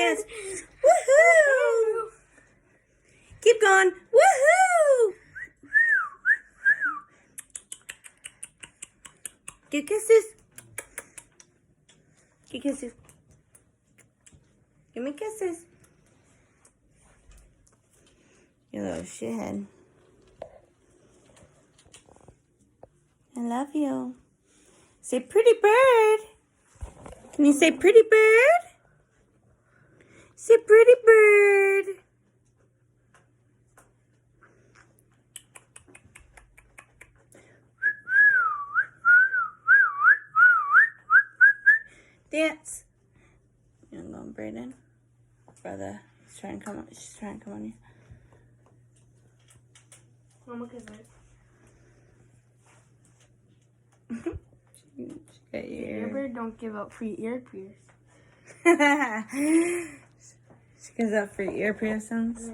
dance. Woohoo! Keep going. Woohoo! Give kisses. Give kisses. Give me kisses. You little shithead. I love you. Say pretty bird. Can you say pretty bird? Say pretty bird. Dance. You wanna go on Brayden? Brother, she's trying to come on. She's trying to come on you. Mama, kiss it. She got your ear. Earbird don't give up free ear pierce. She gives up free ear piercings. Yeah.